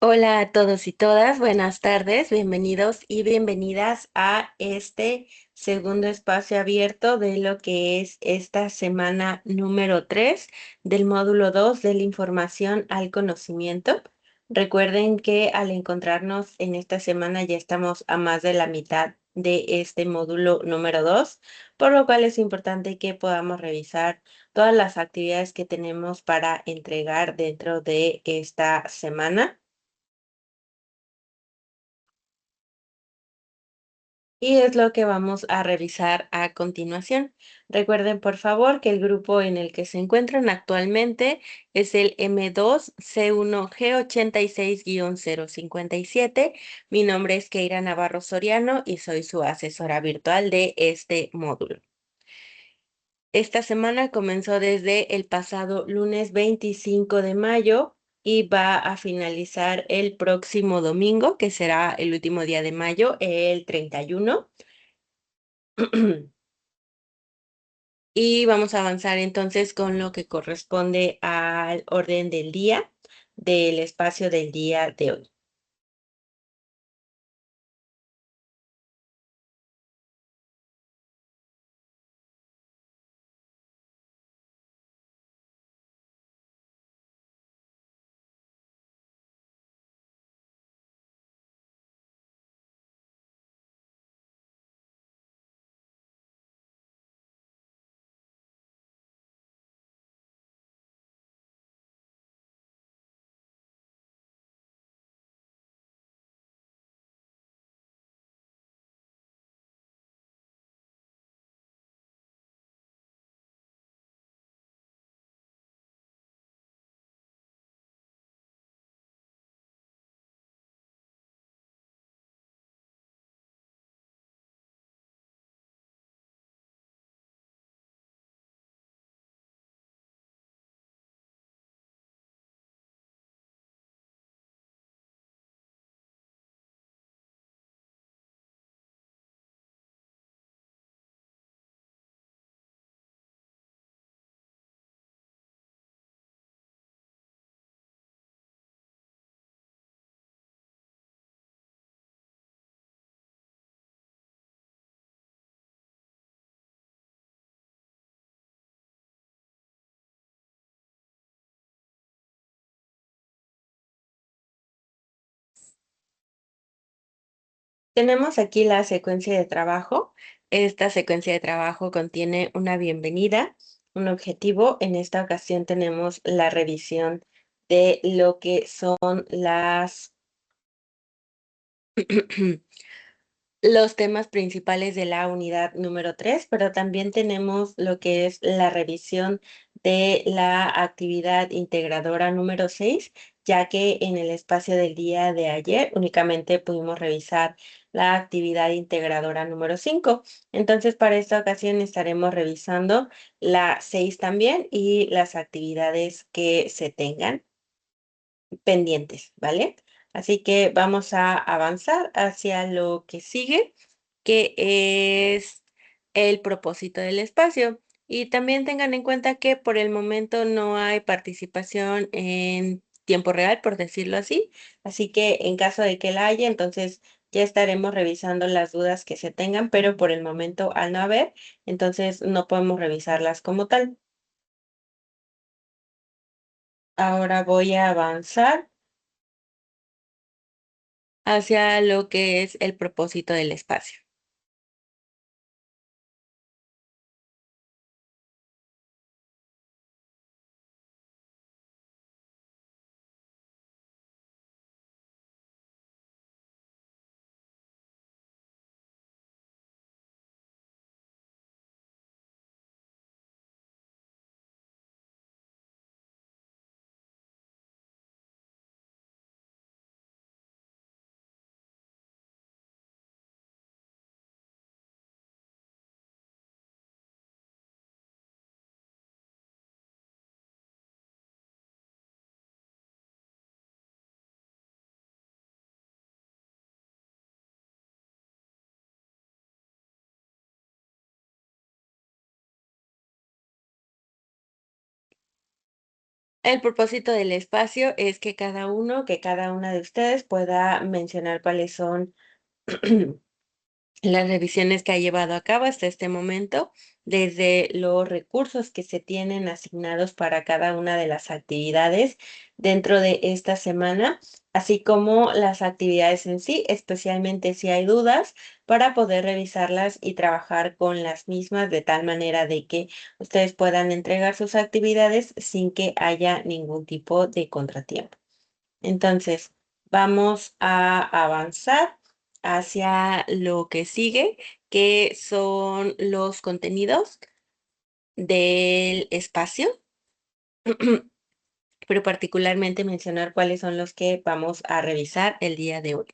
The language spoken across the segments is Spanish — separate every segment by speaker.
Speaker 1: Hola a todos y todas, buenas tardes, bienvenidos y bienvenidas a este segundo espacio abierto de lo que es esta semana número 3 del módulo 2 de la información al conocimiento. Recuerden que al encontrarnos en esta semana ya estamos a más de la mitad de este módulo número 2, por lo cual es importante que podamos revisar todas las actividades que tenemos para entregar dentro de esta semana. Y es lo que vamos a revisar a continuación. Recuerden, por favor, que el grupo en el que se encuentran actualmente es el M2C1G86-057. Mi nombre es Keira Navarro Soriano y soy su asesora virtual de este módulo. Esta semana comenzó desde el pasado lunes 25 de mayo y va a finalizar el próximo domingo, que será el último día de mayo, el 31. Y vamos a avanzar entonces con lo que corresponde al orden del día del espacio del día de hoy. Tenemos aquí la secuencia de trabajo. Esta secuencia de trabajo contiene una bienvenida, un objetivo. En esta ocasión tenemos la revisión de lo que son los temas principales de la unidad número 3, pero también tenemos lo que es la revisión de la actividad integradora número 6, ya que en el espacio del día de ayer únicamente pudimos revisar la actividad integradora número 5. Entonces, para esta ocasión estaremos revisando la 6 también y las actividades que se tengan pendientes, ¿vale? Así que vamos a avanzar hacia lo que sigue, que es el propósito del espacio. Y también tengan en cuenta que por el momento no hay participación en tiempo real, por decirlo así. Así que en caso de que la haya, entonces ya estaremos revisando las dudas que se tengan, pero por el momento al no haber, entonces no podemos revisarlas como tal. Ahora voy a avanzar hacia lo que es el propósito del espacio. El propósito del espacio es que cada una de ustedes pueda mencionar cuáles son las revisiones que ha llevado a cabo hasta este momento, desde los recursos que se tienen asignados para cada una de las actividades dentro de esta semana, así como las actividades en sí, especialmente si hay dudas, para poder revisarlas y trabajar con las mismas de tal manera de que ustedes puedan entregar sus actividades sin que haya ningún tipo de contratiempo. Entonces, vamos a avanzar hacia lo que sigue, que son los contenidos del espacio, pero particularmente mencionar cuáles son los que vamos a revisar el día de hoy.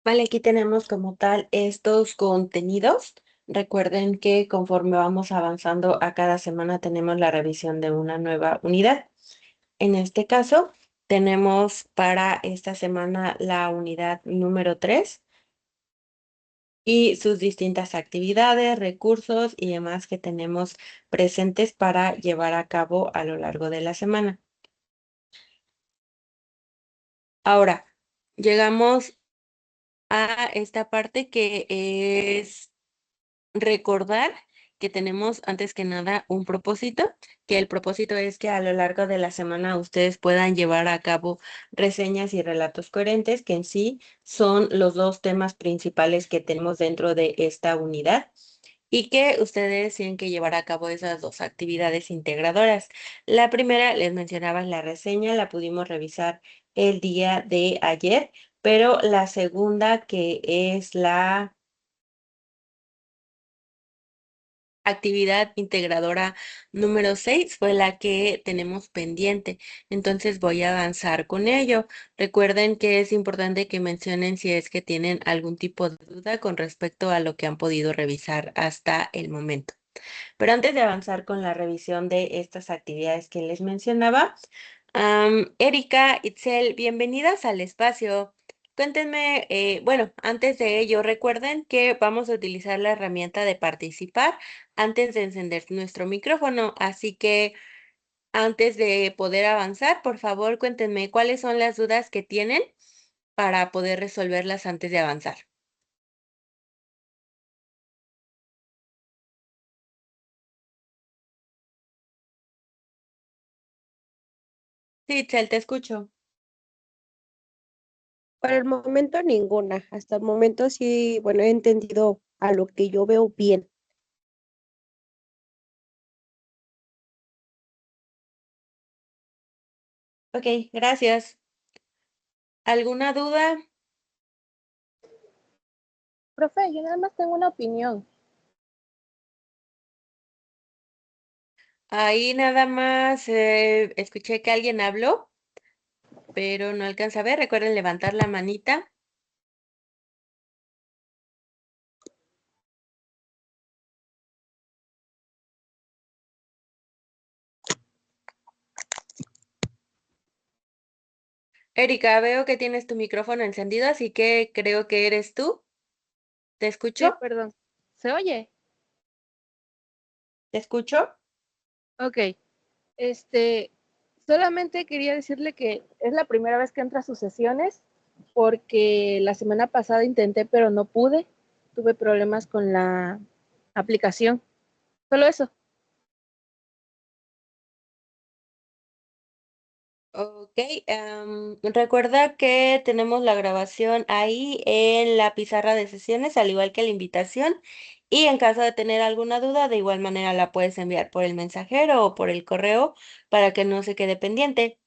Speaker 1: Vale, aquí tenemos como tal estos contenidos. Recuerden que conforme vamos avanzando a cada semana tenemos la revisión de una nueva unidad. En este caso, tenemos para esta semana la unidad número 3 y sus distintas actividades, recursos y demás que tenemos presentes para llevar a cabo a lo largo de la semana. Ahora, llegamos a esta parte que es recordar que tenemos antes que nada un propósito, que el propósito es que a lo largo de la semana ustedes puedan llevar a cabo reseñas y relatos coherentes, que en sí son los dos temas principales que tenemos dentro de esta unidad. Y que ustedes tienen que llevar a cabo esas dos actividades integradoras. La primera, les mencionaba la reseña, la pudimos revisar el día de ayer, pero la segunda, que es la actividad integradora número 6 fue la que tenemos pendiente, entonces voy a avanzar con ello. Recuerden que es importante que mencionen si es que tienen algún tipo de duda con respecto a lo que han podido revisar hasta el momento. Pero antes de avanzar con la revisión de estas actividades que les mencionaba, Erika, Itzel, bienvenidas al espacio. Cuéntenme, bueno, antes de ello, recuerden que vamos a utilizar la herramienta de participar antes de encender nuestro micrófono, así que antes de poder avanzar, por favor, cuéntenme cuáles son las dudas que tienen para poder resolverlas antes de avanzar. Sí, Itzel, te escucho.
Speaker 2: Por el momento ninguna. Hasta el momento sí, bueno, he entendido a lo que yo veo bien.
Speaker 1: Ok, gracias. ¿Alguna duda?
Speaker 3: Profe, yo nada más tengo una opinión.
Speaker 1: Ahí nada más escuché que alguien habló, pero no alcanza a ver. Recuerden levantar la manita. Erika, veo que tienes tu micrófono encendido, así que creo que eres tú. ¿Te
Speaker 3: Sí,
Speaker 1: escucho?
Speaker 3: perdón. ¿Se oye?
Speaker 1: ¿Te escucho?
Speaker 3: Ok. Este, solamente quería decirle que es la primera vez que entro a sus sesiones porque la semana pasada intenté, pero no pude. Tuve problemas con la aplicación. Solo eso.
Speaker 1: Ok, recuerda que tenemos la grabación ahí en la pizarra de sesiones, al igual que la invitación. Y en caso de tener alguna duda, de igual manera la puedes enviar por el mensajero o por el correo para que no se quede pendiente.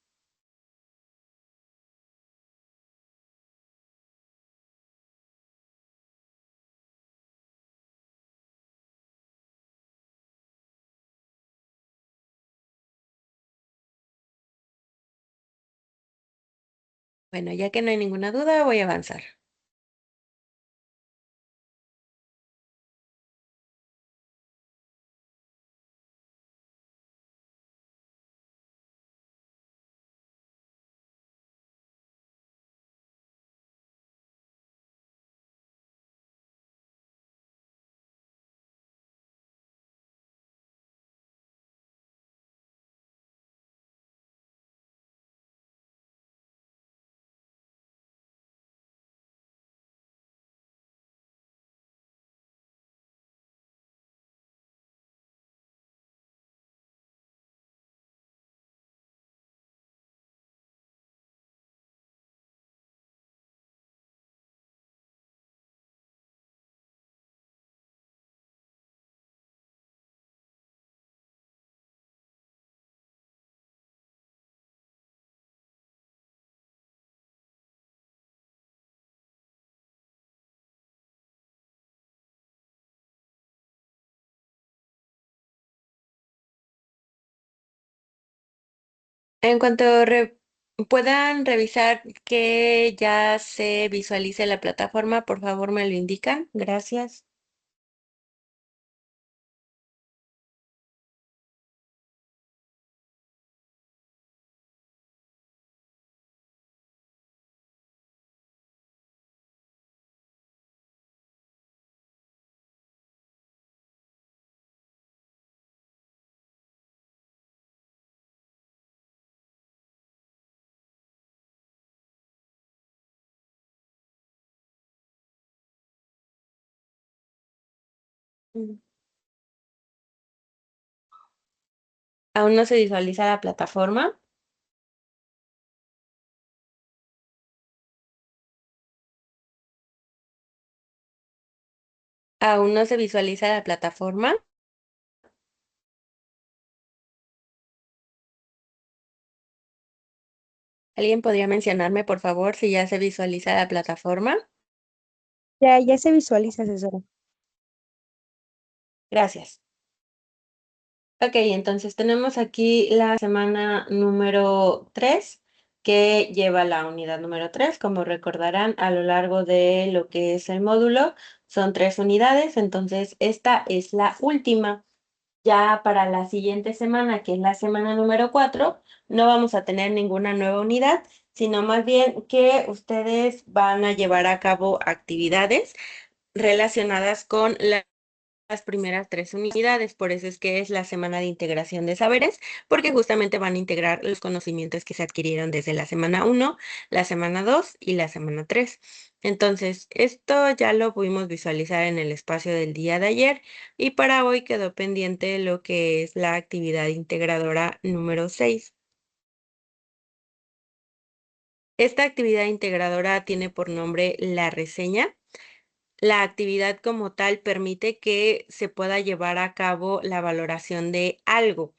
Speaker 1: Bueno, ya que no hay ninguna duda, voy a avanzar. En cuanto puedan revisar que ya se visualice la plataforma, por favor me lo indican. Gracias. Mm. ¿Aún no se visualiza la plataforma? ¿Aún no se visualiza la plataforma? ¿Alguien podría mencionarme, por favor, si ya se visualiza la plataforma?
Speaker 2: Ya se visualiza, asesora.
Speaker 1: Gracias. Ok, entonces tenemos aquí la semana número 3 que lleva la unidad número 3. Como recordarán, a lo largo de lo que es el módulo son 3 unidades, entonces esta es la última. Ya para la siguiente semana, que es la semana número 4, no vamos a tener ninguna nueva unidad, sino más bien que ustedes van a llevar a cabo actividades relacionadas con las primeras 3 unidades. Por eso es que es la semana de integración de saberes, porque justamente van a integrar los conocimientos que se adquirieron desde la semana 1, la semana 2 y la semana 3. Entonces, esto ya lo pudimos visualizar en el espacio del día de ayer y para hoy quedó pendiente lo que es la actividad integradora número 6. Esta actividad integradora tiene por nombre la reseña. La actividad como tal permite que se pueda llevar a cabo la valoración de algo.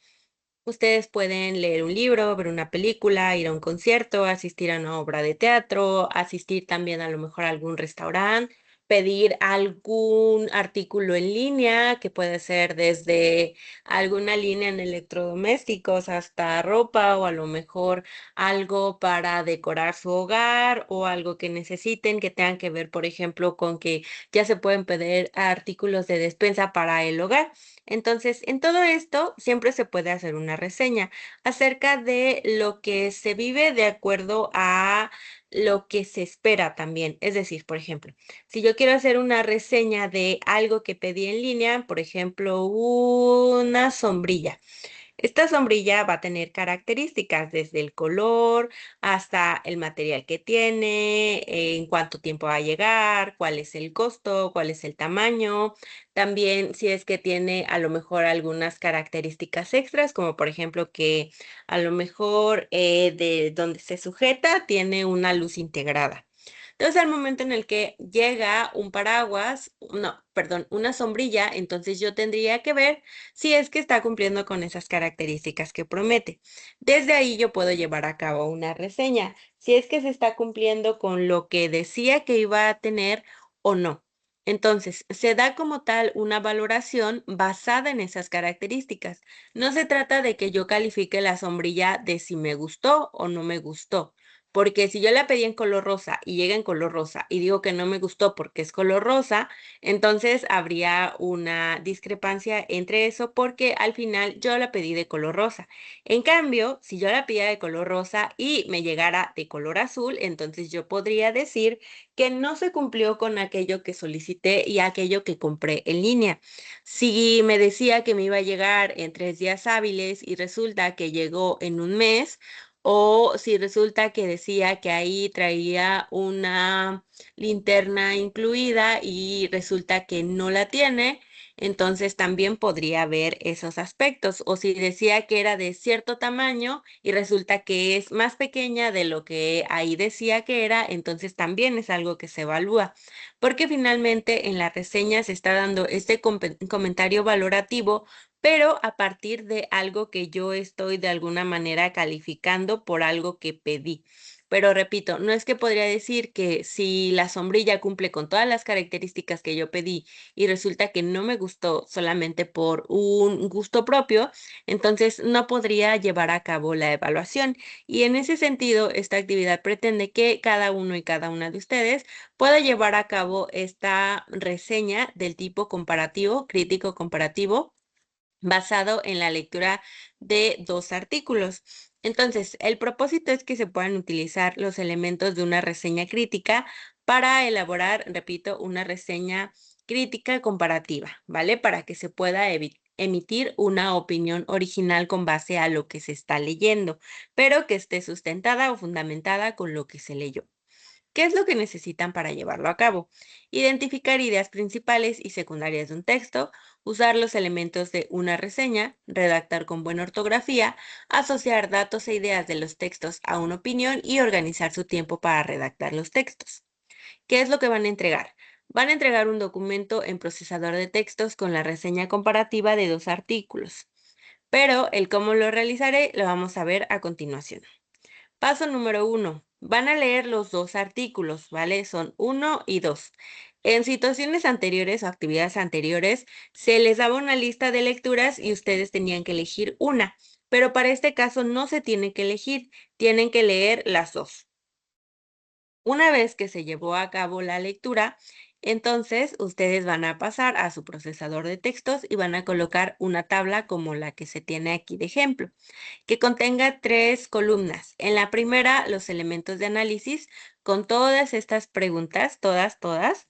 Speaker 1: Ustedes pueden leer un libro, ver una película, ir a un concierto, asistir a una obra de teatro, asistir también a lo mejor a algún restaurante, pedir algún artículo en línea, que puede ser desde alguna línea en electrodomésticos hasta ropa o a lo mejor algo para decorar su hogar o algo que necesiten que tengan que ver, por ejemplo, con que ya se pueden pedir artículos de despensa para el hogar. Entonces, en todo esto siempre se puede hacer una reseña acerca de lo que se vive de acuerdo a lo que se espera también. Es decir, por ejemplo, si yo quiero hacer una reseña de algo que pedí en línea, por ejemplo, una sombrilla. Esta sombrilla va a tener características desde el color hasta el material que tiene, en cuánto tiempo va a llegar, cuál es el costo, cuál es el tamaño. También si es que tiene a lo mejor algunas características extras, como por ejemplo que a lo mejor de donde se sujeta tiene una luz integrada. Entonces, al momento en el que llega un paraguas, no, perdón, una sombrilla, entonces yo tendría que ver si es que está cumpliendo con esas características que promete. Desde ahí yo puedo llevar a cabo una reseña, si es que se está cumpliendo con lo que decía que iba a tener o no. Entonces, se da como tal una valoración basada en esas características. No se trata de que yo califique la sombrilla de si me gustó o no me gustó. Porque si yo la pedí en color rosa y llega en color rosa y digo que no me gustó porque es color rosa, entonces habría una discrepancia entre eso porque al final yo la pedí de color rosa. En cambio, si yo la pedía de color rosa y me llegara de color azul, entonces yo podría decir que no se cumplió con aquello que solicité y aquello que compré en línea. Si me decía que me iba a llegar en 3 días hábiles y resulta que llegó en un mes, o si resulta que decía que ahí traía una linterna incluida y resulta que no la tiene, entonces también podría ver esos aspectos. O si decía que era de cierto tamaño y resulta que es más pequeña de lo que ahí decía que era, entonces también es algo que se evalúa. Porque finalmente en la reseña se está dando este comentario valorativo, pero a partir de algo que yo estoy de alguna manera calificando por algo que pedí. Pero repito, no es que podría decir que si la sombrilla cumple con todas las características que yo pedí y resulta que no me gustó solamente por un gusto propio, entonces no podría llevar a cabo la evaluación. Y en ese sentido, esta actividad pretende que cada uno y cada una de ustedes pueda llevar a cabo esta reseña del tipo comparativo, crítico comparativo, basado en la lectura de 2 artículos. Entonces, el propósito es que se puedan utilizar los elementos de una reseña crítica para elaborar, repito, una reseña crítica comparativa, ¿vale? Para que se pueda emitir una opinión original con base a lo que se está leyendo, pero que esté sustentada o fundamentada con lo que se leyó. ¿Qué es lo que necesitan para llevarlo a cabo? Identificar ideas principales y secundarias de un texto, usar los elementos de una reseña, redactar con buena ortografía, asociar datos e ideas de los textos a una opinión y organizar su tiempo para redactar los textos. ¿Qué es lo que van a entregar? Van a entregar un documento en procesador de textos con la reseña comparativa de 2 artículos, pero el cómo lo realizaré lo vamos a ver a continuación. Paso número 1. Van a leer los 2 artículos, ¿vale? Son 1 y 2. En situaciones anteriores o actividades anteriores, se les daba una lista de lecturas y ustedes tenían que elegir una, pero para este caso no se tiene que elegir, tienen que leer las dos. Una vez que se llevó a cabo la lectura, entonces ustedes van a pasar a su procesador de textos y van a colocar una tabla como la que se tiene aquí de ejemplo, que contenga 3 columnas. En la primera, los elementos de análisis con todas estas preguntas, todas.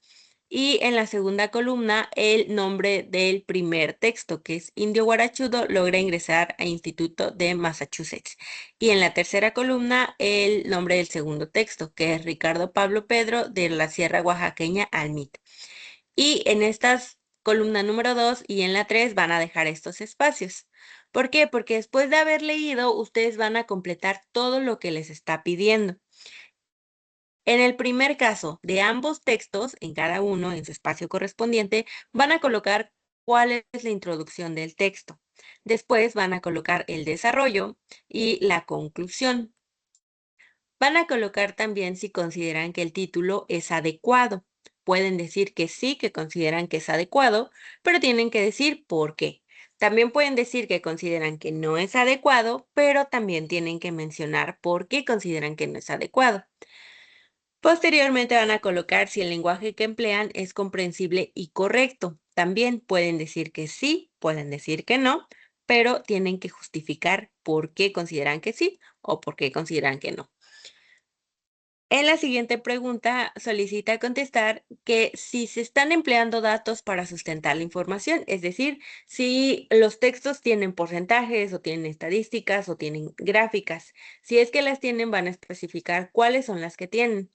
Speaker 1: Y en la segunda columna, el nombre del primer texto, que es Indio Guarachudo logra ingresar a Instituto de Massachusetts. Y en la tercera columna, el nombre del segundo texto, que es Ricardo Pablo Pedro de la Sierra Oaxaqueña al MIT. Y en estas columna número 2 y en la 3 van a dejar estos espacios. ¿Por qué? Porque después de haber leído, ustedes van a completar todo lo que les está pidiendo. En el primer caso de ambos textos, en cada uno en su espacio correspondiente, van a colocar cuál es la introducción del texto. Después van a colocar el desarrollo y la conclusión. Van a colocar también si consideran que el título es adecuado. Pueden decir que sí, que consideran que es adecuado, pero tienen que decir por qué. También pueden decir que consideran que no es adecuado, pero también tienen que mencionar por qué consideran que no es adecuado. Posteriormente van a colocar si el lenguaje que emplean es comprensible y correcto. También pueden decir que sí, pueden decir que no, pero tienen que justificar por qué consideran que sí o por qué consideran que no. En la siguiente pregunta solicita contestar que si se están empleando datos para sustentar la información, es decir, si los textos tienen porcentajes o tienen estadísticas o tienen gráficas. Si es que las tienen, van a especificar cuáles son las que tienen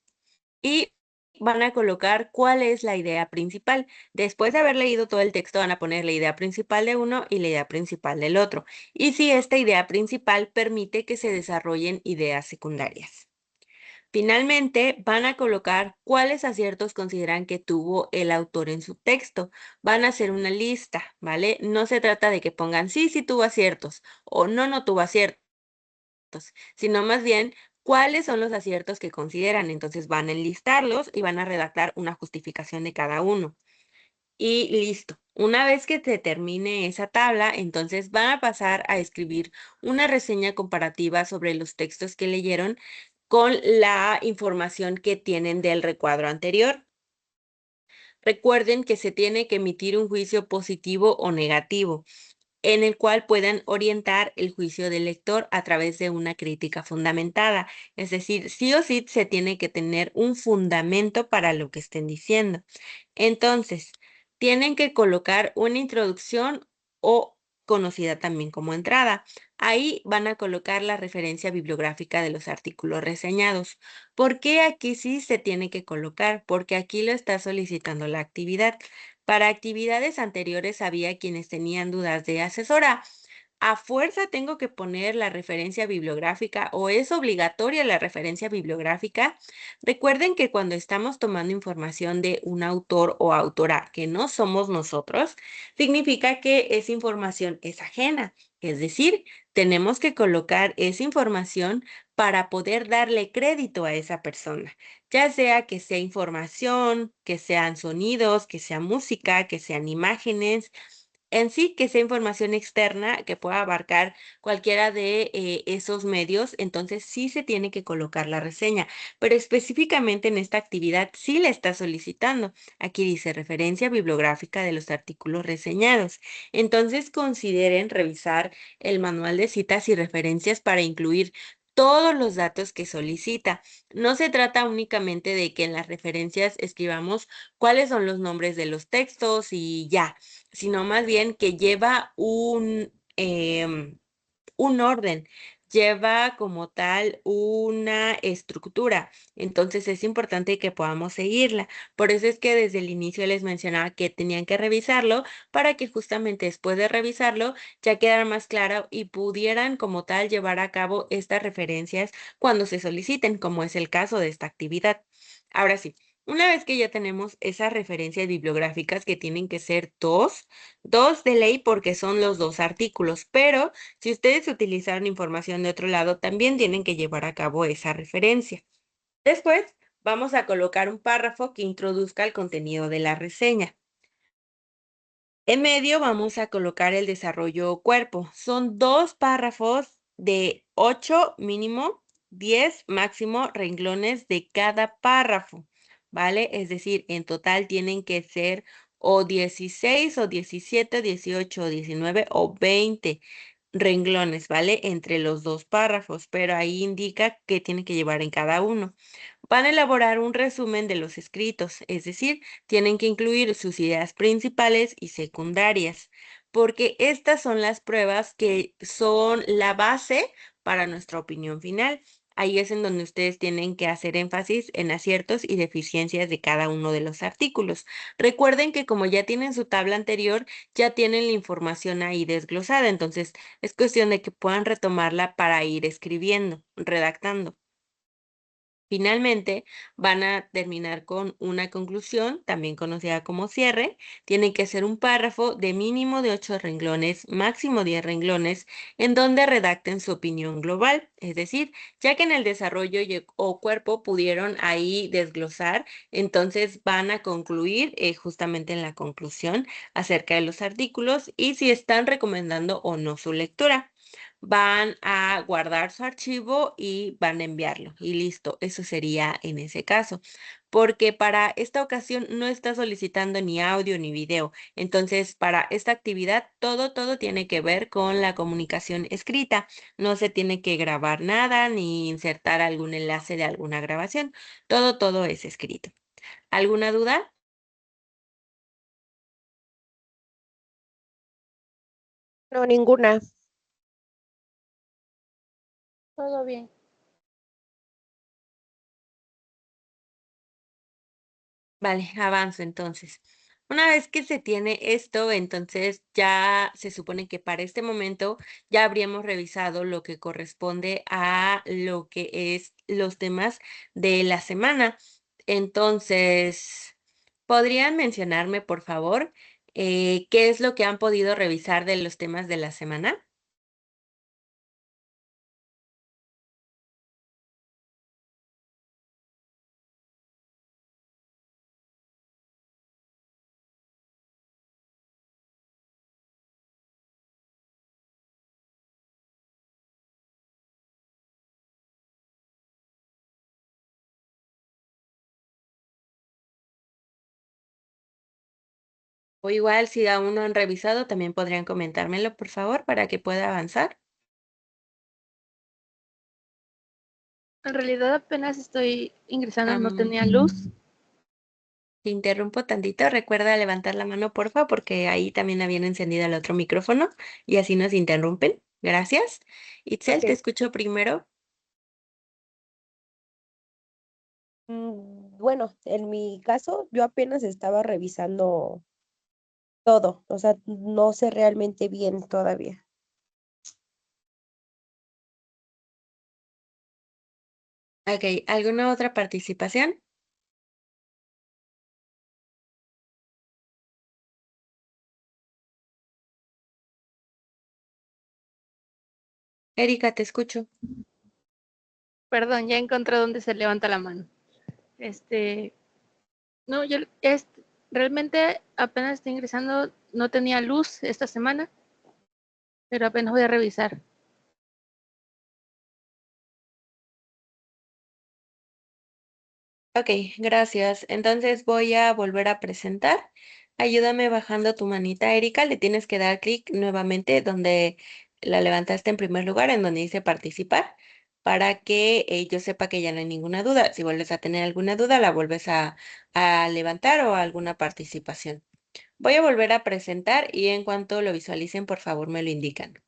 Speaker 1: y van a colocar cuál es la idea principal. Después de haber leído todo el texto, van a poner la idea principal de uno y la idea principal del otro. Y si esta idea principal permite que se desarrollen ideas secundarias. Finalmente, van a colocar cuáles aciertos consideran que tuvo el autor en su texto. Van a hacer una lista, ¿vale? No se trata de que pongan sí tuvo aciertos o no tuvo aciertos, sino más bien cuáles son los aciertos que consideran. Entonces van a enlistarlos y van a redactar una justificación de cada uno. Y listo. Una vez que se termine esa tabla, entonces van a pasar a escribir una reseña comparativa sobre los textos que leyeron con la información que tienen del recuadro anterior. Recuerden que se tiene que emitir un juicio positivo o negativo, en el cual puedan orientar el juicio del lector a través de una crítica fundamentada. Es decir, sí o sí se tiene que tener un fundamento para lo que estén diciendo. Entonces, tienen que colocar una introducción o conocida también como entrada. Ahí van a colocar la referencia bibliográfica de los artículos reseñados. ¿Por qué aquí sí se tiene que colocar? Porque aquí lo está solicitando la actividad. Para actividades anteriores había quienes tenían dudas de asesora. ¿A fuerza tengo que poner la referencia bibliográfica o es obligatoria la referencia bibliográfica? Recuerden que cuando estamos tomando información de un autor o autora que no somos nosotros, significa que esa información es ajena. Es decir, tenemos que colocar esa información para poder darle crédito a esa persona, ya sea que sea información, que sean sonidos, que sea música, que sean imágenes, en sí, que sea información externa que pueda abarcar cualquiera de esos medios, entonces sí se tiene que colocar la reseña, pero específicamente en esta actividad sí la está solicitando. Aquí dice referencia bibliográfica de los artículos reseñados. Entonces consideren revisar el manual de citas y referencias para incluir todos los datos que solicita. No se trata únicamente de que en las referencias escribamos cuáles son los nombres de los textos y ya, sino más bien que lleva un orden, lleva como tal una estructura. Entonces es importante que podamos seguirla. Por eso es que desde el inicio les mencionaba que tenían que revisarlo para que justamente después de revisarlo ya quedara más claro y pudieran como tal llevar a cabo estas referencias cuando se soliciten, como es el caso de esta actividad. Ahora sí. Una vez que ya tenemos esas referencias bibliográficas que tienen que ser dos de ley porque son los dos artículos, pero si ustedes utilizaron información de otro lado, también tienen que llevar a cabo esa referencia. Después vamos a colocar un párrafo que introduzca el contenido de la reseña. En medio vamos a colocar el desarrollo cuerpo. Son 2 párrafos de 8 mínimo, 10 máximo renglones de cada párrafo, ¿vale? Es decir, en total tienen que ser o 16 o 17, 18 o 19 o 20 renglones, ¿vale? Entre los 2 párrafos, pero ahí indica qué tiene que llevar en cada uno. Van a elaborar un resumen de los escritos, es decir, tienen que incluir sus ideas principales y secundarias, porque estas son las pruebas que son la base para nuestra opinión final. Ahí es en donde ustedes tienen que hacer énfasis en aciertos y deficiencias de cada uno de los artículos. Recuerden que como ya tienen su tabla anterior, ya tienen la información ahí desglosada, entonces es cuestión de que puedan retomarla para ir escribiendo, redactando. Finalmente, van a terminar con una conclusión, también conocida como cierre. Tiene que ser un párrafo de mínimo de 8 renglones, máximo 10 renglones, en donde redacten su opinión global. Es decir, ya que en el desarrollo o cuerpo pudieron ahí desglosar, entonces van a concluir justamente en la conclusión acerca de los artículos y si están recomendando o no su lectura. Van a guardar su archivo y van a enviarlo. Y listo, eso sería en ese caso. Porque para esta ocasión no está solicitando ni audio ni video. Entonces, para esta actividad, todo tiene que ver con la comunicación escrita. No se tiene que grabar nada ni insertar algún enlace de alguna grabación. Todo es escrito. ¿Alguna duda?
Speaker 2: No, ninguna.
Speaker 3: Todo bien.
Speaker 1: Vale, avanzo entonces. Una vez que se tiene esto, entonces ya se supone que para este momento ya habríamos revisado lo que corresponde a lo que es los temas de la semana. Entonces, ¿podrían mencionarme, por favor, qué es lo que han podido revisar de los temas de la semana? O igual, si aún no han revisado, también podrían comentármelo, por favor, para que pueda avanzar.
Speaker 3: En realidad apenas estoy ingresando, no tenía luz.
Speaker 1: Te interrumpo tantito, recuerda levantar la mano, porfa, porque ahí también habían encendido el otro micrófono y así nos interrumpen. Gracias. Itzel, te
Speaker 2: Ok.
Speaker 1: escucho primero.
Speaker 2: Bueno, en mi caso, yo apenas estaba revisando todo, o sea, no sé realmente bien todavía.
Speaker 1: Ok, ¿alguna otra participación? Erika, te escucho.
Speaker 3: Perdón, ya encontré dónde se levanta la mano. Este, no, realmente apenas estoy ingresando, no tenía luz esta semana, pero apenas voy a revisar.
Speaker 1: Ok, gracias. Entonces voy a volver a presentar. Ayúdame bajando tu manita, Erika. Le tienes que dar clic nuevamente donde la levantaste en primer lugar, en donde dice participar, para que yo sepa que ya no hay ninguna duda. Si vuelves a tener alguna duda, la vuelves a levantar o alguna participación. Voy a volver a presentar y en cuanto lo visualicen, por favor, me lo indican.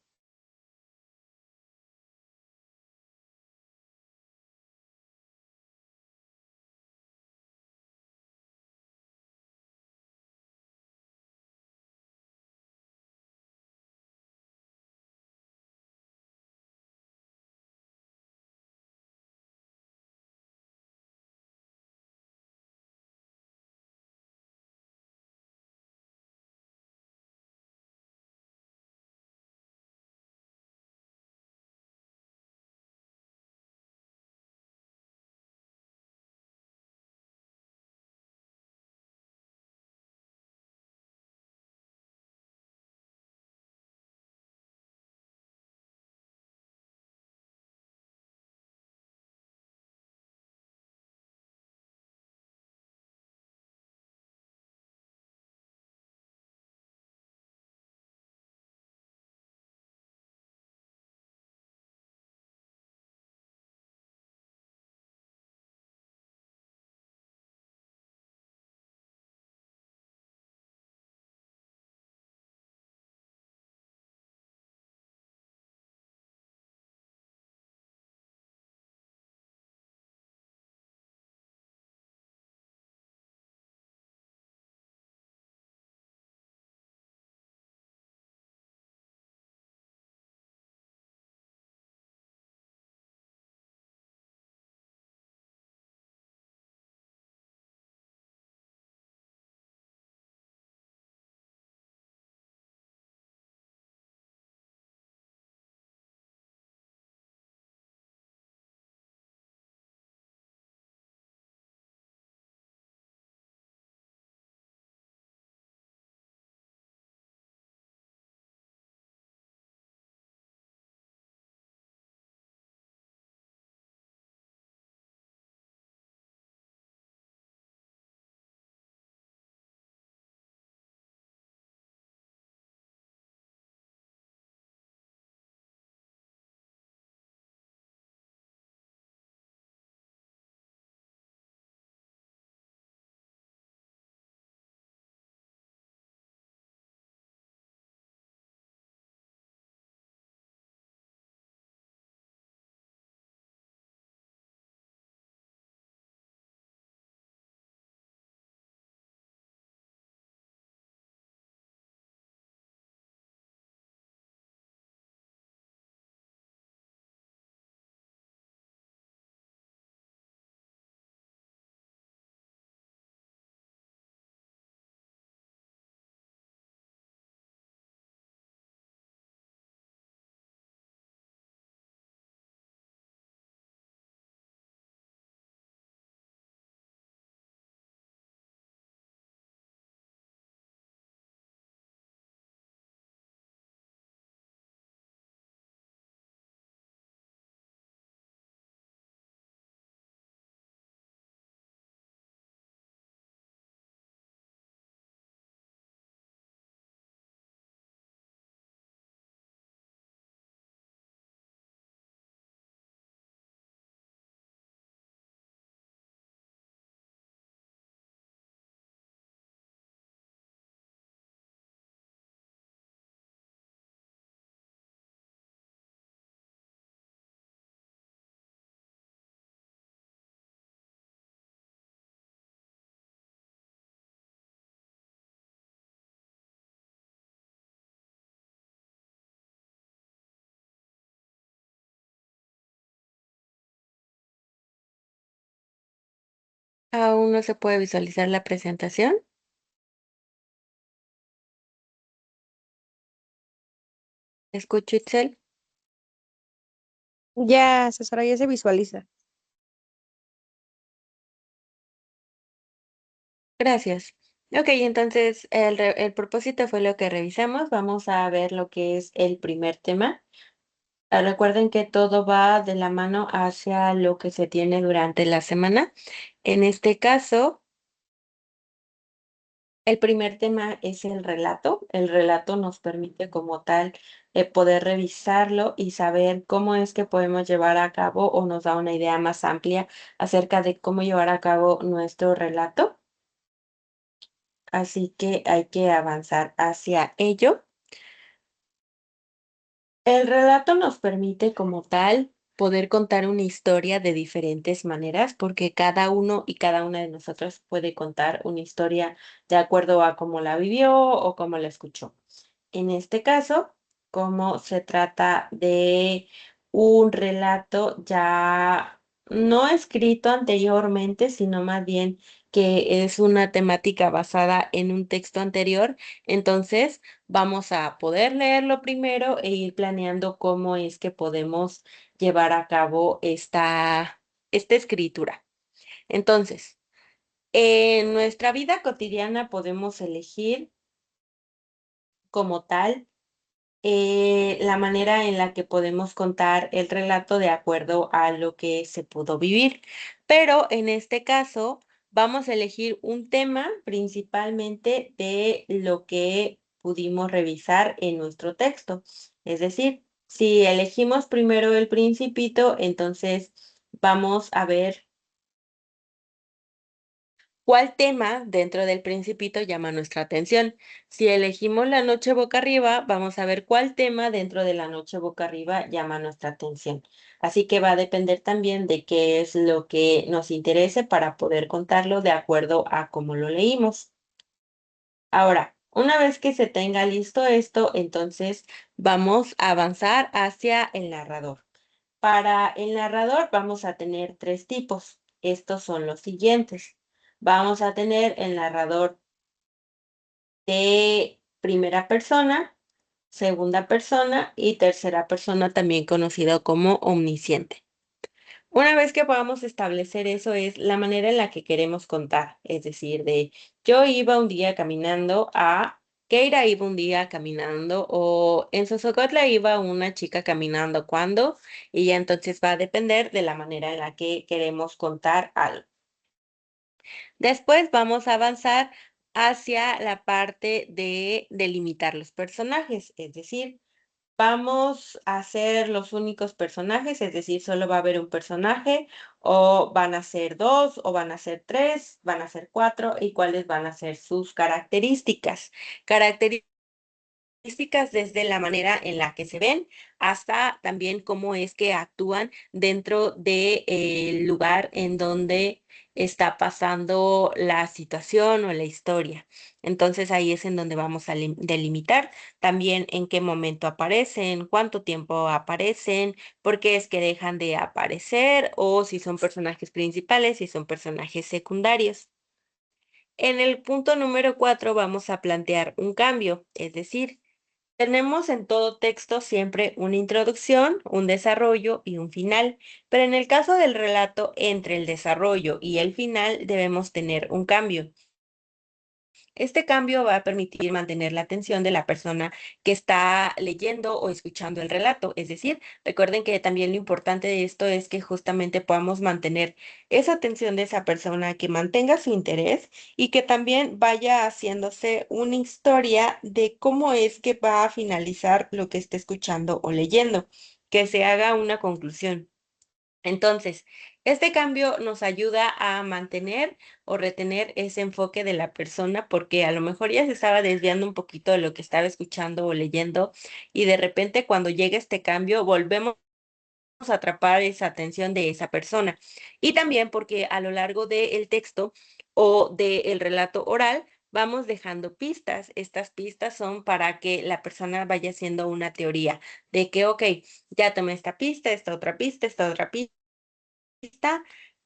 Speaker 1: aún no se puede visualizar la presentación. ¿Escucho, Itzel?
Speaker 2: Ya, asesora, ya se visualiza.
Speaker 1: Gracias. Ok, entonces el propósito fue lo que revisamos. Vamos a ver lo que es el primer tema. Recuerden que todo va de la mano hacia lo que se tiene durante la semana. En este caso, el primer tema es el relato. El relato nos permite como tal poder revisarlo y saber cómo es que podemos llevar a cabo o nos da una idea más amplia acerca de cómo llevar a cabo nuestro relato. Así que hay que avanzar hacia ello. El relato nos permite como tal poder contar una historia de diferentes maneras, porque cada uno y cada una de nosotros puede contar una historia de acuerdo a cómo la vivió o cómo la escuchó. En este caso, como se trata de un relato ya no escrito anteriormente, sino más bien que es una temática basada en un texto anterior, entonces vamos a poder leerlo primero e ir planeando cómo es que podemos llevar a cabo esta escritura. Entonces, en nuestra vida cotidiana podemos elegir como tal la manera en la que podemos contar el relato de acuerdo a lo que se pudo vivir. Pero en este caso, vamos a elegir un tema principalmente de lo que pudimos revisar en nuestro texto. Es decir, si elegimos primero el principito, entonces vamos a ver ¿cuál tema dentro del Principito llama nuestra atención? Si elegimos la noche boca arriba, vamos a ver cuál tema dentro de la noche boca arriba llama nuestra atención. Así que va a depender también de qué es lo que nos interese para poder contarlo de acuerdo a cómo lo leímos. Ahora, una vez que se tenga listo esto, entonces vamos a avanzar hacia el narrador. Para el narrador vamos a tener tres tipos. Estos son los siguientes. Vamos a tener el narrador de primera persona, segunda persona y tercera persona, también conocido como omnisciente. Una vez que podamos establecer eso es la manera en la que queremos contar, es decir, de yo iba un día caminando a Keira iba un día caminando o en Sosocotla iba una chica caminando cuando y ya entonces va a depender de la manera en la que queremos contar algo. Después vamos a avanzar hacia la parte de delimitar los personajes, es decir, vamos a ser los únicos personajes, es decir, solo va a haber un personaje, o van a ser dos, o van a ser tres, van a ser cuatro, y cuáles van a ser sus características. Características desde la manera en la que se ven hasta también cómo es que actúan dentro del lugar en donde está pasando la situación o la historia. Entonces ahí es en donde vamos a delimitar también en qué momento aparecen, cuánto tiempo aparecen, por qué es que dejan de aparecer o si son personajes principales, si son personajes secundarios. En el punto número 4 vamos a plantear un cambio, es decir, tenemos en todo texto siempre una introducción, un desarrollo y un final, pero en el caso del relato, entre el desarrollo y el final debemos tener un cambio. Este cambio va a permitir mantener la atención de la persona que está leyendo o escuchando el relato. Es decir, recuerden que también lo importante de esto es que justamente podamos mantener esa atención de esa persona, que mantenga su interés y que también vaya haciéndose una historia de cómo es que va a finalizar lo que esté escuchando o leyendo, que se haga una conclusión. Entonces, este cambio nos ayuda a mantener o retener ese enfoque de la persona porque a lo mejor ya se estaba desviando un poquito de lo que estaba escuchando o leyendo y de repente cuando llega este cambio volvemos a atrapar esa atención de esa persona. Y también porque a lo largo del texto o del relato oral vamos dejando pistas. Estas pistas son para que la persona vaya haciendo una teoría de que, ok, ya tomé esta pista, esta otra pista, esta otra pista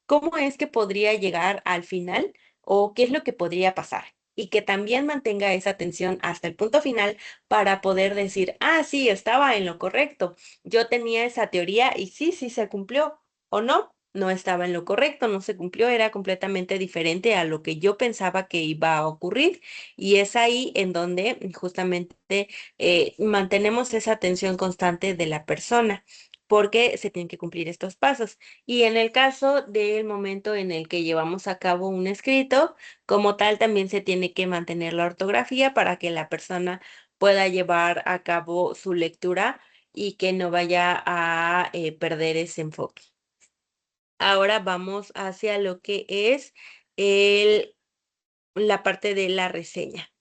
Speaker 1: cómo es que podría llegar al final o qué es lo que podría pasar. Y que también mantenga esa atención hasta el punto final para poder decir, ah, sí, estaba en lo correcto. Yo tenía esa teoría y sí, sí se cumplió o no. No estaba en lo correcto, no se cumplió, era completamente diferente a lo que yo pensaba que iba a ocurrir. Y es ahí en donde justamente mantenemos esa atención constante de la persona, porque se tienen que cumplir estos pasos. Y en el caso del momento en el que llevamos a cabo un escrito, como tal, también se tiene que mantener la ortografía para que la persona pueda llevar a cabo su lectura y que no vaya a perder ese enfoque. Ahora vamos hacia lo que es el, la parte de la reseña.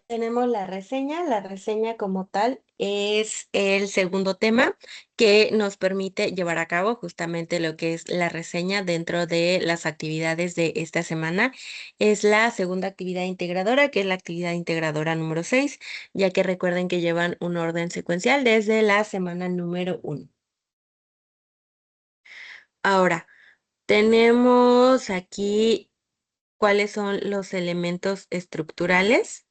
Speaker 1: Tenemos la reseña como tal es el segundo tema que nos permite llevar a cabo justamente lo que es la reseña dentro de las actividades de esta semana. Es la segunda actividad integradora, que es la actividad integradora número 6, ya que recuerden que llevan un orden secuencial desde la semana número 1. Ahora, tenemos aquí cuáles son los elementos estructurales.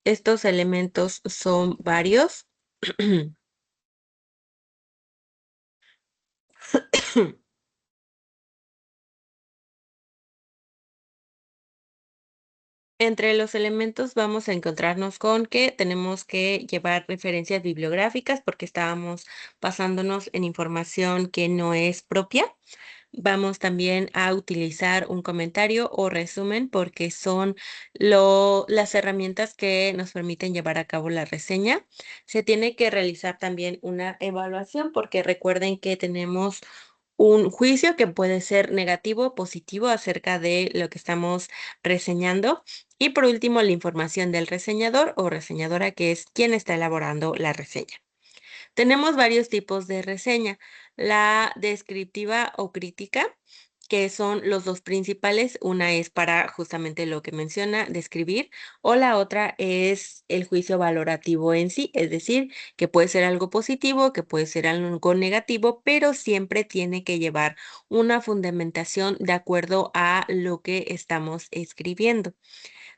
Speaker 1: Estos elementos son varios. Entre los elementos vamos a encontrarnos con que tenemos que llevar referencias bibliográficas porque estábamos basándonos en información que no es propia. Vamos también a utilizar un comentario o resumen porque son las herramientas que nos permiten llevar a cabo la reseña. Se tiene que realizar también una evaluación porque recuerden que tenemos un juicio que puede ser negativo o positivo acerca de lo que estamos reseñando. Y por último, la información del reseñador o reseñadora, que es quien está elaborando la reseña. Tenemos varios tipos de reseña, la descriptiva o crítica, que son los dos principales. Una es para justamente lo que menciona, describir, o la otra es el juicio valorativo en sí, es decir, que puede ser algo positivo, que puede ser algo negativo, pero siempre tiene que llevar una fundamentación de acuerdo a lo que estamos escribiendo.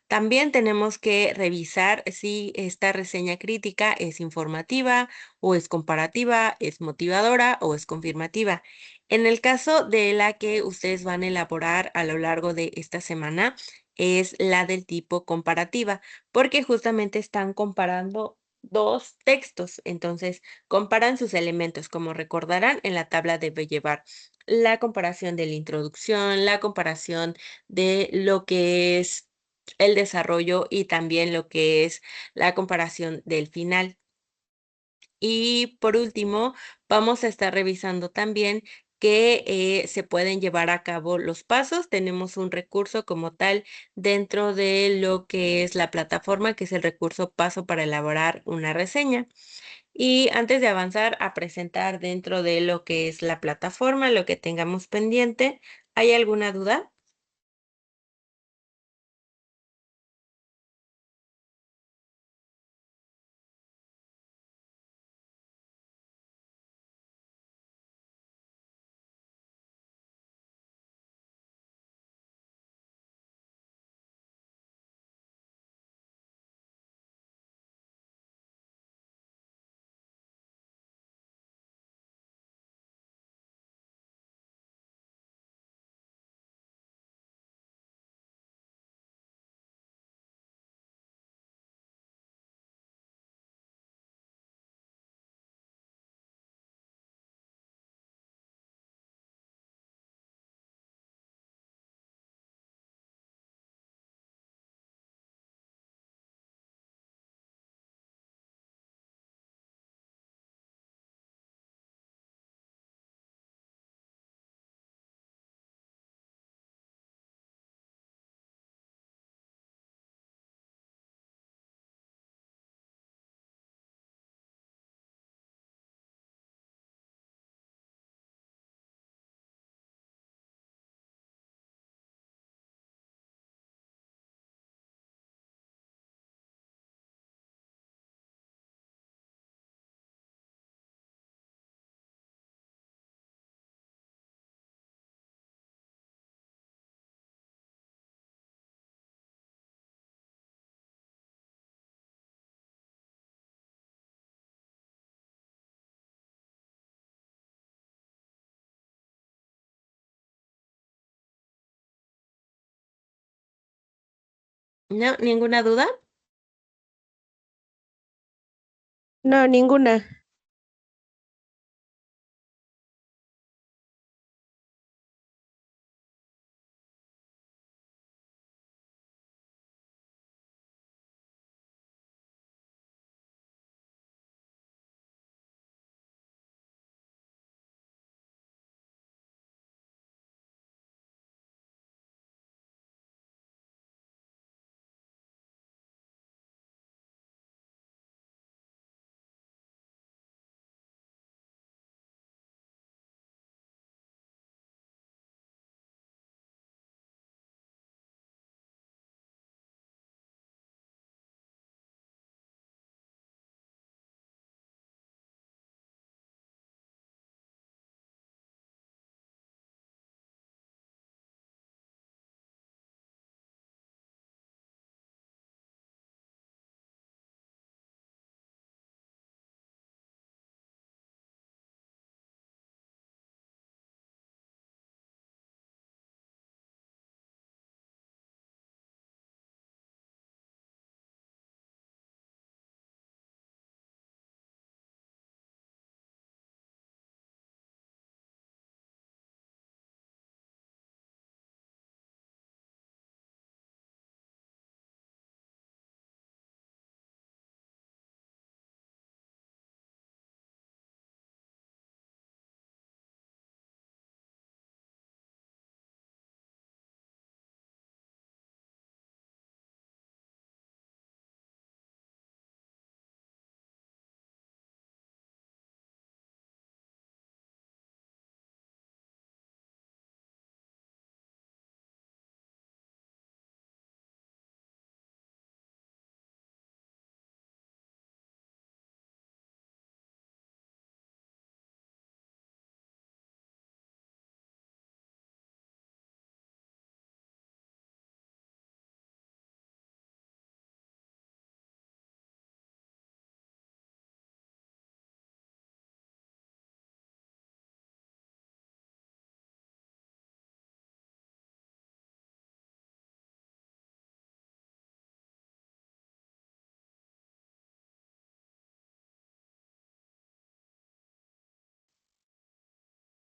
Speaker 1: También tenemos que revisar si esta reseña crítica es informativa o es comparativa, es motivadora o es confirmativa. En el caso de la que ustedes van a elaborar a lo largo de esta semana, es la del tipo comparativa, porque justamente están comparando dos textos. Entonces, comparan sus elementos. Como recordarán, en la tabla debe llevar la comparación de la introducción, la comparación de lo que es el desarrollo y también lo que es la comparación del final. Y por último, vamos a estar revisando también que se pueden llevar a cabo los pasos. Tenemos un recurso como tal dentro de lo que es la plataforma, que es el recurso paso para elaborar una reseña. Y antes de avanzar a presentar dentro de lo que es la plataforma, lo que tengamos pendiente, ¿hay alguna duda? ¿No? ¿Ninguna duda?
Speaker 2: No, ninguna.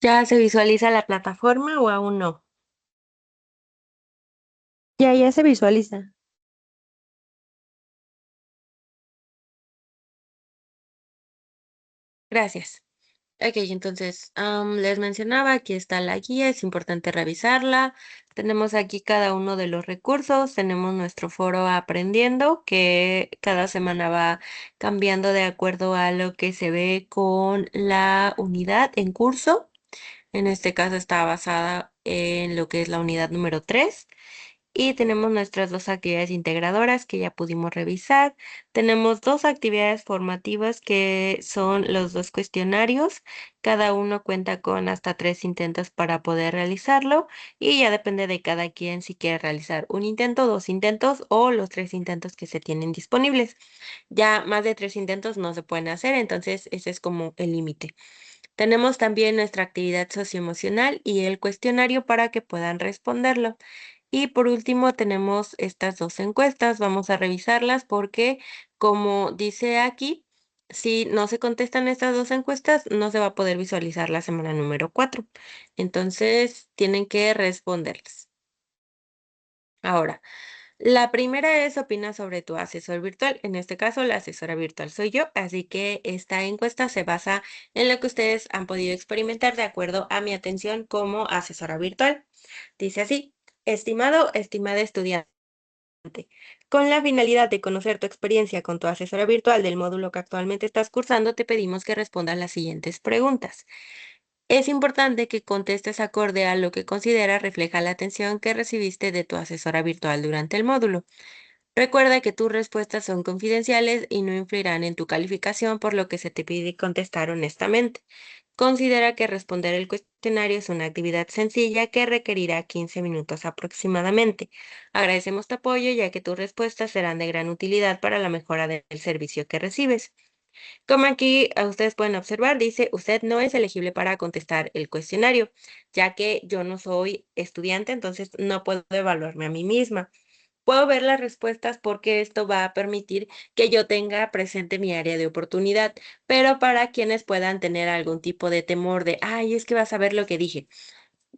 Speaker 1: ¿Ya se visualiza la plataforma o aún no?
Speaker 2: Ya se visualiza.
Speaker 1: Gracias. Ok, entonces, les mencionaba, aquí está la guía, es importante revisarla. Tenemos aquí cada uno de los recursos, tenemos nuestro foro aprendiendo, que cada semana va cambiando de acuerdo a lo que se ve con la unidad en curso. En este caso está basada en lo que es la unidad número 3. Y tenemos nuestras dos actividades integradoras que ya pudimos revisar. Tenemos dos actividades formativas que son los dos cuestionarios. Cada uno cuenta con hasta 3 intentos para poder realizarlo y ya depende de cada quien si quiere realizar un intento, 2 intentos o los 3 intentos que se tienen disponibles. Ya más de 3 intentos no se pueden hacer, entonces ese es como el límite. Tenemos también nuestra actividad socioemocional y el cuestionario para que puedan responderlo. Y por último tenemos estas dos encuestas. Vamos a revisarlas porque, como dice aquí, si no se contestan estas dos encuestas, no se va a poder visualizar la semana número 4. Entonces, tienen que responderlas. Ahora, la primera es opina sobre tu asesor virtual. En este caso, la asesora virtual soy yo, así que esta encuesta se basa en lo que ustedes han podido experimentar de acuerdo a mi atención como asesora virtual. Dice así, estimado, estimada estudiante, con la finalidad de conocer tu experiencia con tu asesora virtual del módulo que actualmente estás cursando, te pedimos que respondas las siguientes preguntas. Es importante que contestes acorde a lo que consideras refleja la atención que recibiste de tu asesora virtual durante el módulo. Recuerda que tus respuestas son confidenciales y no influirán en tu calificación, por lo que se te pide contestar honestamente. Considera que responder el cuestionario es una actividad sencilla que requerirá 15 minutos aproximadamente. Agradecemos tu apoyo ya que tus respuestas serán de gran utilidad para la mejora del servicio que recibes. Como aquí ustedes pueden observar, dice, usted no es elegible para contestar el cuestionario, ya que yo no soy estudiante, entonces no puedo evaluarme a mí misma. Puedo ver las respuestas porque esto va a permitir que yo tenga presente mi área de oportunidad, pero para quienes puedan tener algún tipo de temor de, ay, es que vas a ver lo que dije.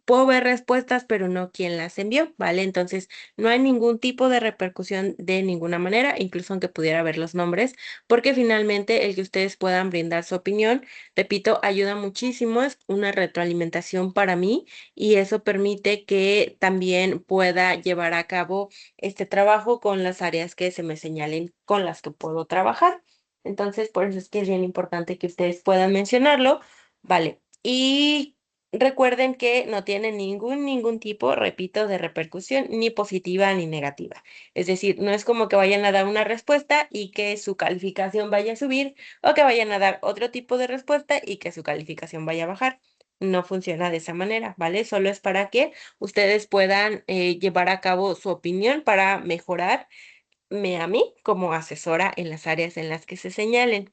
Speaker 1: Puedo ver respuestas, pero no quién las envió, ¿vale? Entonces, no hay ningún tipo de repercusión de ninguna manera, incluso aunque pudiera ver los nombres, porque finalmente el que ustedes puedan brindar su opinión, repito, ayuda muchísimo, es una retroalimentación para mí y eso permite que también pueda llevar a cabo este trabajo con las áreas que se me señalen con las que puedo trabajar. Entonces, por eso es que es bien importante que ustedes puedan mencionarlo, ¿vale? Y recuerden que no tiene ningún tipo, repito, de repercusión, ni positiva ni negativa. Es decir, no es como que vayan a dar una respuesta y que su calificación vaya a subir o que vayan a dar otro tipo de respuesta y que su calificación vaya a bajar. No funciona de esa manera, ¿vale? Solo es para que ustedes puedan llevar a cabo su opinión para mejorarme a mí como asesora en las áreas en las que se señalen.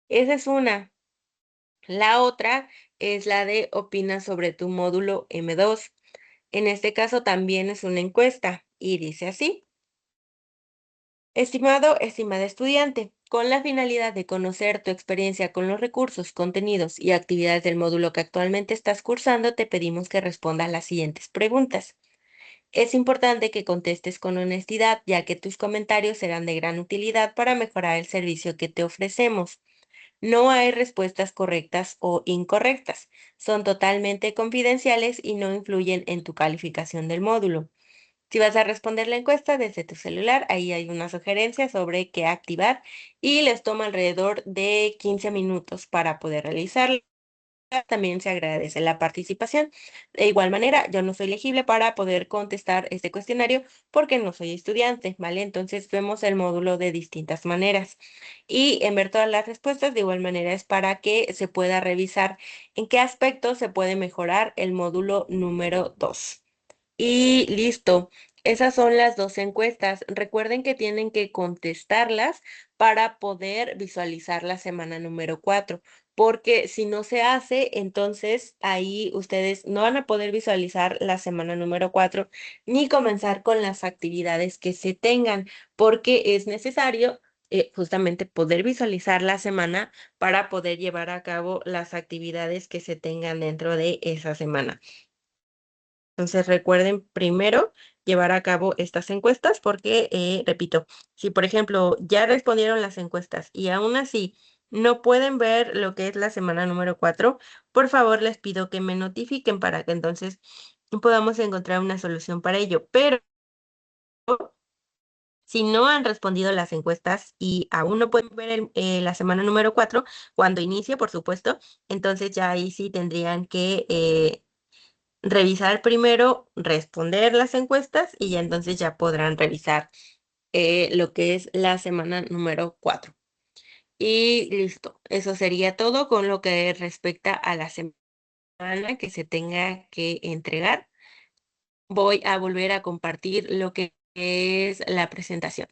Speaker 1: Esa es una. La otra es la de opina sobre tu módulo M2. En este caso también es una encuesta y dice así. Estimado, estimada estudiante, con la finalidad de conocer tu experiencia con los recursos, contenidos y actividades del módulo que actualmente estás cursando, te pedimos que respondas las siguientes preguntas. Es importante que contestes con honestidad, ya que tus comentarios serán de gran utilidad para mejorar el servicio que te ofrecemos. No hay respuestas correctas o incorrectas. Son totalmente confidenciales y no influyen en tu calificación del módulo. Si vas a responder la encuesta desde tu celular, ahí hay una sugerencia sobre qué activar y les toma alrededor de 15 minutos para poder realizarla. También se agradece la participación. De igual manera, yo no soy elegible para poder contestar este cuestionario porque no soy estudiante, ¿vale? Entonces vemos el módulo de distintas maneras. Y en ver todas las respuestas, de igual manera, es para que se pueda revisar en qué aspectos se puede mejorar el módulo número 2. Y listo. Esas son las dos encuestas. Recuerden que tienen que contestarlas para poder visualizar la semana número 4, porque si no se hace, entonces ahí ustedes no van a poder visualizar la semana número 4 ni comenzar con las actividades que se tengan, porque es necesario justamente poder visualizar la semana para poder llevar a cabo las actividades que se tengan dentro de esa semana. Entonces recuerden primero llevar a cabo estas encuestas porque, repito, si por ejemplo ya respondieron las encuestas y aún así no pueden ver lo que es la semana número 4, por favor les pido que me notifiquen para que entonces podamos encontrar una solución para ello. Pero si no han respondido las encuestas y aún no pueden ver la semana número 4, cuando inicie, por supuesto, entonces ya ahí sí tendrían que revisar primero, responder las encuestas y ya entonces ya podrán revisar lo que es la semana número 4. Y listo, eso sería todo con lo que respecta a la semana que se tenga que entregar. Voy a volver a compartir lo que es la presentación.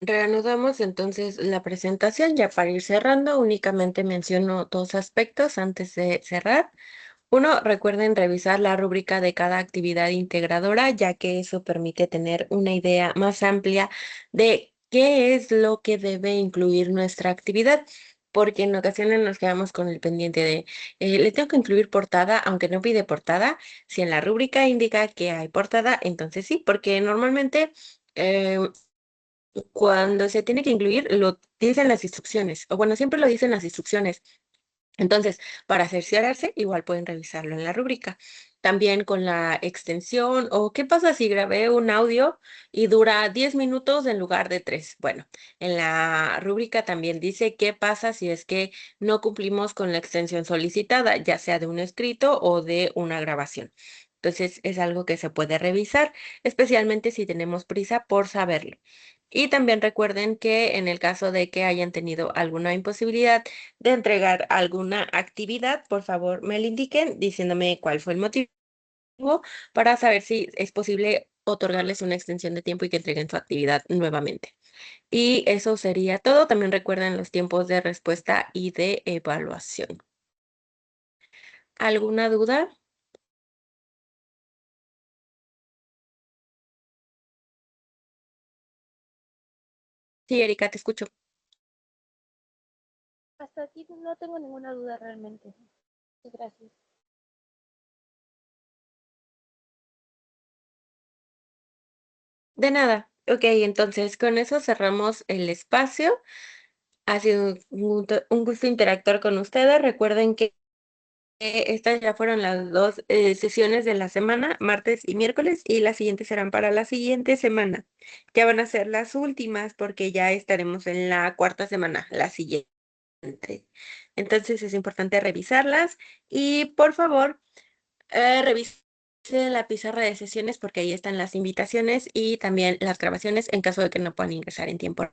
Speaker 1: Reanudamos entonces la presentación ya para ir cerrando. Únicamente menciono dos aspectos antes de cerrar. Uno, recuerden revisar la rúbrica de cada actividad integradora, ya que eso permite tener una idea más amplia de qué es lo que debe incluir nuestra actividad, porque en ocasiones nos quedamos con el pendiente de, le tengo que incluir portada, aunque no pide portada. Si en la rúbrica indica que hay portada, entonces sí, porque normalmente cuando se tiene que incluir, lo dicen las instrucciones, o bueno, siempre lo dicen las instrucciones. Entonces, para cerciorarse, igual pueden revisarlo en la rúbrica. también con la extensión o qué pasa si grabé un audio y dura 10 minutos en lugar de 3. Bueno, en la rúbrica también dice qué pasa si es que no cumplimos con la extensión solicitada, ya sea de un escrito o de una grabación. Entonces es algo que se puede revisar, especialmente si tenemos prisa por saberlo. Y también recuerden que en el caso de que hayan tenido alguna imposibilidad de entregar alguna actividad, por favor me lo indiquen diciéndome cuál fue el motivo para saber si es posible otorgarles una extensión de tiempo y que entreguen su actividad nuevamente. Y eso sería todo. También recuerden los tiempos de respuesta y de evaluación. ¿Alguna duda? Sí, Erika, te escucho.
Speaker 3: Hasta aquí no tengo ninguna duda realmente. Muchas gracias.
Speaker 1: De nada. Ok, entonces con eso cerramos el espacio. Ha sido un gusto interactuar con ustedes. Recuerden que estas ya fueron las dos sesiones de la semana, martes y miércoles, y las siguientes serán para la siguiente semana. Ya van a ser las últimas porque ya estaremos en la cuarta semana, la siguiente. Entonces es importante revisarlas y por favor revisen la pizarra de sesiones porque ahí están las invitaciones y también las grabaciones en caso de que no puedan ingresar en tiempo.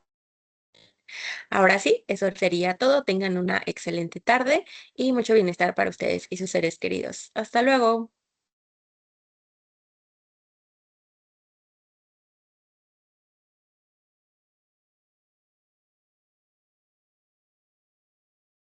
Speaker 1: Ahora sí, eso sería todo. Tengan una excelente tarde y mucho bienestar para ustedes y sus seres queridos. Hasta luego.